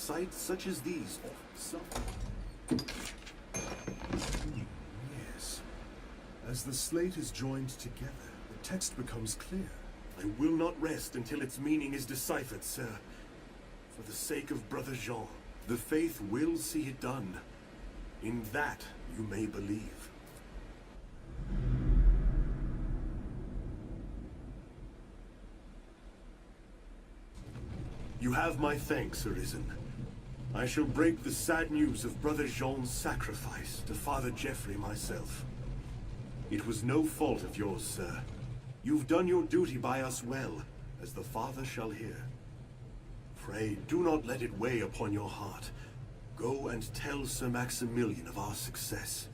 sights such as these offer some... Yes. As the slate is joined together, the text becomes clear. I will not rest until its meaning is deciphered, sir. For the sake of Brother Jean, the faith will see it done. In that you may believe. You have my thanks, Arisen. I shall break the sad news of Brother Jean's sacrifice to Father Geoffrey myself. It was no fault of yours, sir. You've done your duty by us well, as the Father shall hear. Pray, do not let it weigh upon your heart. Go and tell Sir Maximilian of our success.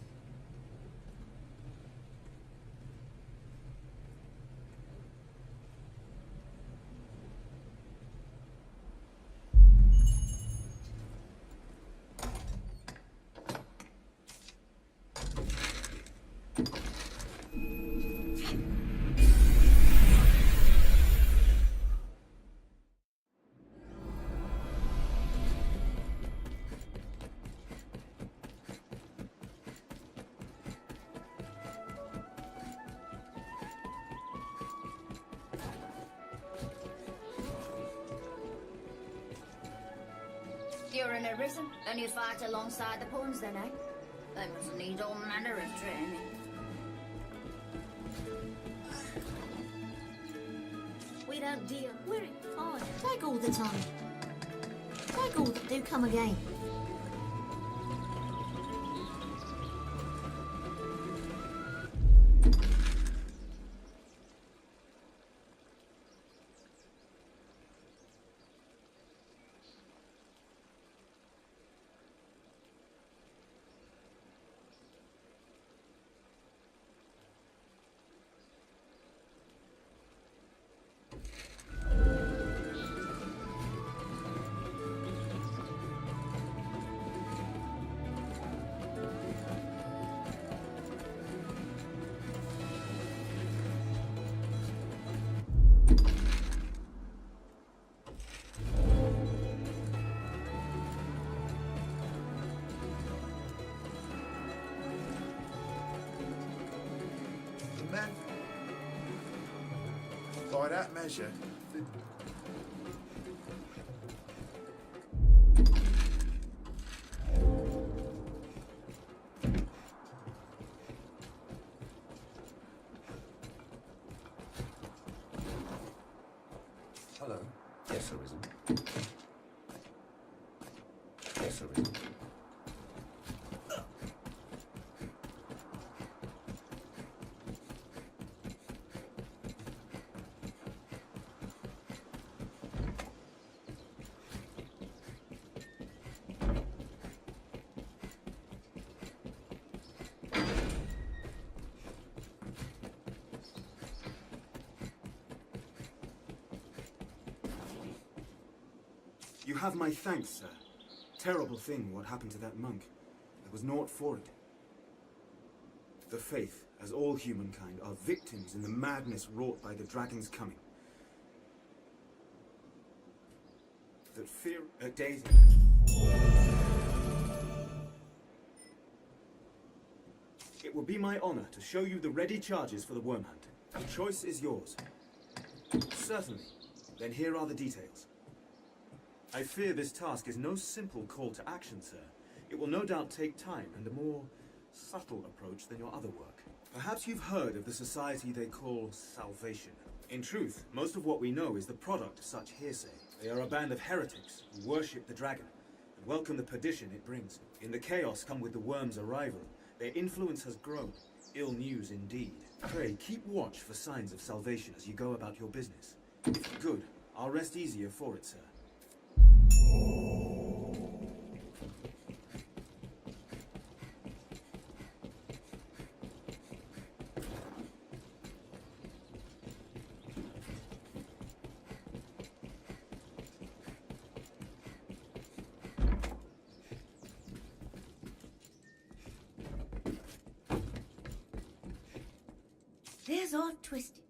You're an Arisen, and you fight alongside the pawns then, eh? They must need all manner of training. We don't deal. We're in fine. Take all the time. Take all that do come again. By that measure, Hello. Yes, Arisen. Yes, Arisen. You have my thanks, sir. Terrible thing what happened to that monk. There was naught for it. The Faith, as all humankind, are victims in the madness wrought by the dragon's coming. That fear a daisy. It will be my honor to show you the ready charges for the worm hunt. The choice is yours. Certainly. Then here are the details. I fear this task is no simple call to action, sir. It will no doubt take time and a more subtle approach than your other work. Perhaps you've heard of the society they call Salvation. In truth, most of what we know is the product of such hearsay. They are a band of heretics who worship the dragon and welcome the perdition it brings. In the chaos come with the worm's arrival, their influence has grown. Ill news indeed. Pray, keep watch for signs of salvation as you go about your business. If good, I'll rest easier for it, sir. There's all twisted.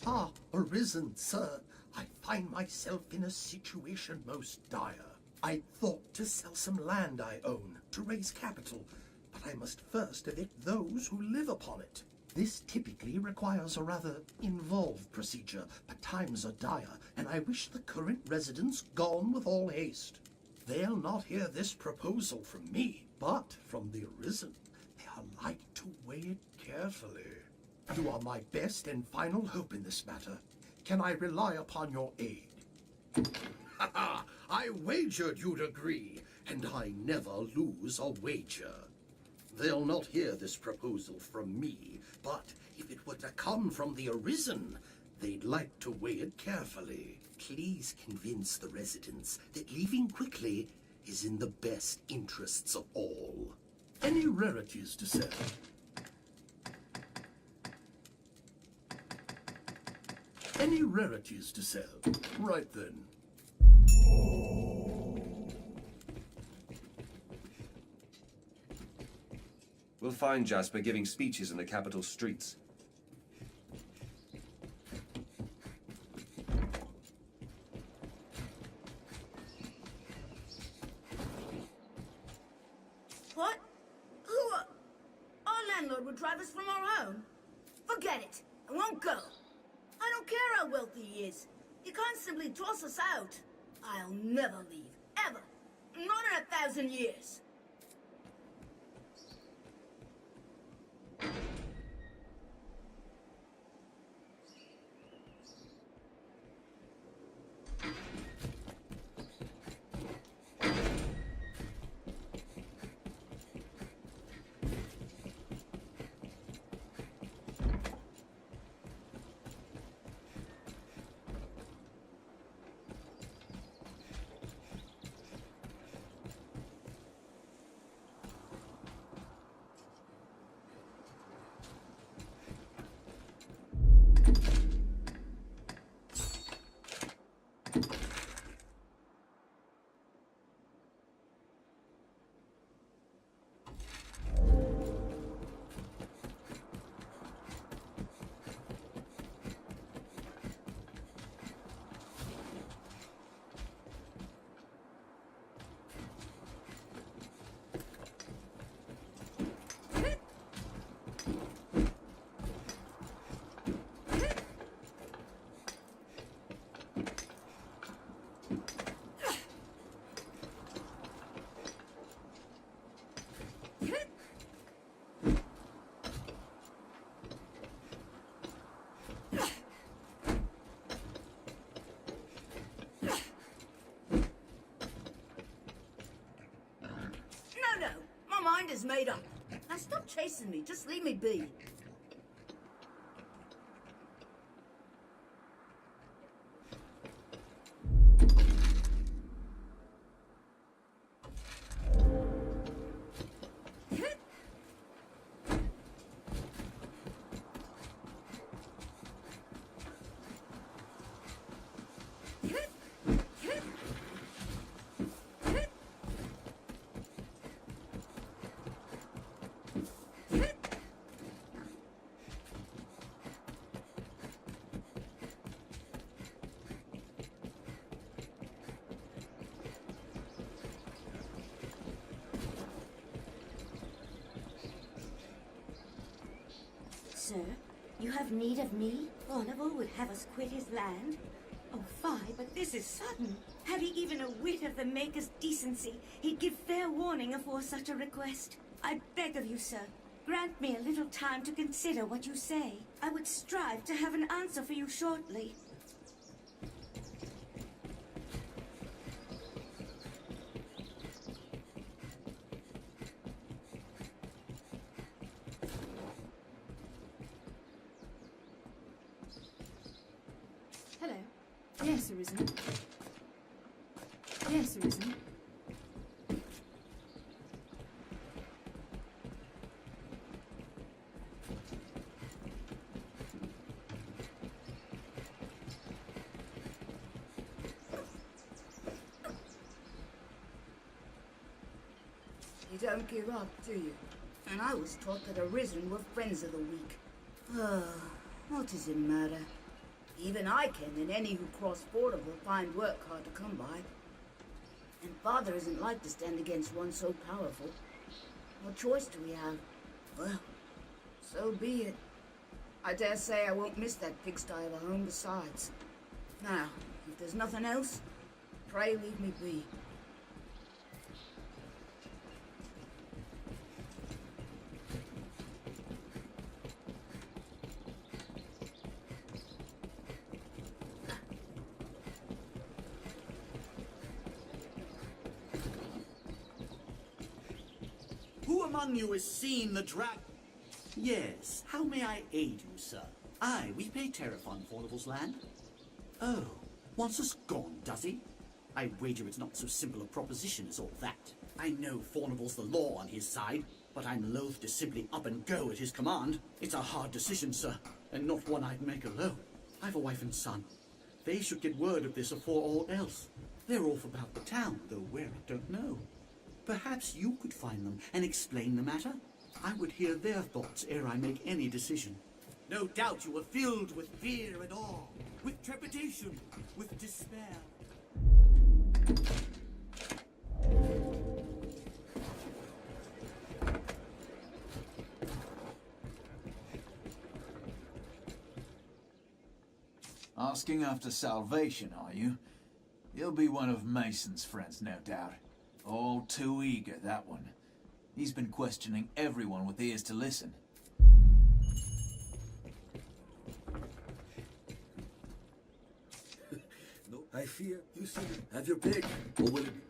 Ah, Arisen, sir, I find myself in a situation most dire. I thought to sell some land I own to raise capital, but I must first evict those who live upon it. This typically requires a rather involved procedure, but times are dire, and I wish the current residents gone with all haste. They'll not hear this proposal from me, but from the Arisen. They are like to weigh it carefully. You are my best and final hope in this matter. Can I rely upon your aid? Ha ha! I wagered you'd agree, and I never lose a wager. They'll not hear this proposal from me, but if it were to come from the Arisen, they'd like to weigh it carefully. Please convince the residents that leaving quickly is in the best interests of all. Any rarities to sell? Any rarities to sell? Right then. We'll find Jasper giving speeches in the capital streets. What? Who? Our landlord would drive us from our home? Forget it. I won't go. I don't care how wealthy he is. He can't simply toss us out. I'll never leave. Ever. Not in 1,000 years. No, my mind is made up. Now stop chasing me, just leave me be. Sir, you have need of me? Carnival would have us quit his land? Oh, fie, but this is sudden. Had he even a whit of the Maker's decency, he'd give fair warning afore such a request. I beg of you, sir, grant me a little time to consider what you say. I would strive to have an answer for you shortly. Hello. Yes, Arisen. Yes, Arisen. You don't give up, do you? And I was taught that Arisen were friends of the weak. What does it matter? Even I can, and any who cross border will find work hard to come by. And Father isn't like to stand against one so powerful. What choice do we have? Well, so be it. I dare say I won't miss that pigsty of a home besides. Now, if there's nothing else, pray leave me be. Who among you has seen the dragon? Yes, how may I aid you, sir? Aye, we pay tariff on Fornival's land. Oh, wants us gone, does he? I wager it's not so simple a proposition as all that. I know Fornival's the law on his side, but I'm loath to simply up and go at his command. It's a hard decision, sir, and not one I'd make alone. I've a wife and son. They should get word of this afore all else. They're off about the town, though where I don't know. Perhaps you could find them and explain the matter? I would hear their thoughts ere I make any decision. No doubt you are filled with fear and awe, with trepidation, with despair. Asking after salvation, are you? He'll be one of Mason's friends, no doubt. All too eager, that one. He's been questioning everyone with ears to listen. No, I fear you see have your pick. Or will it be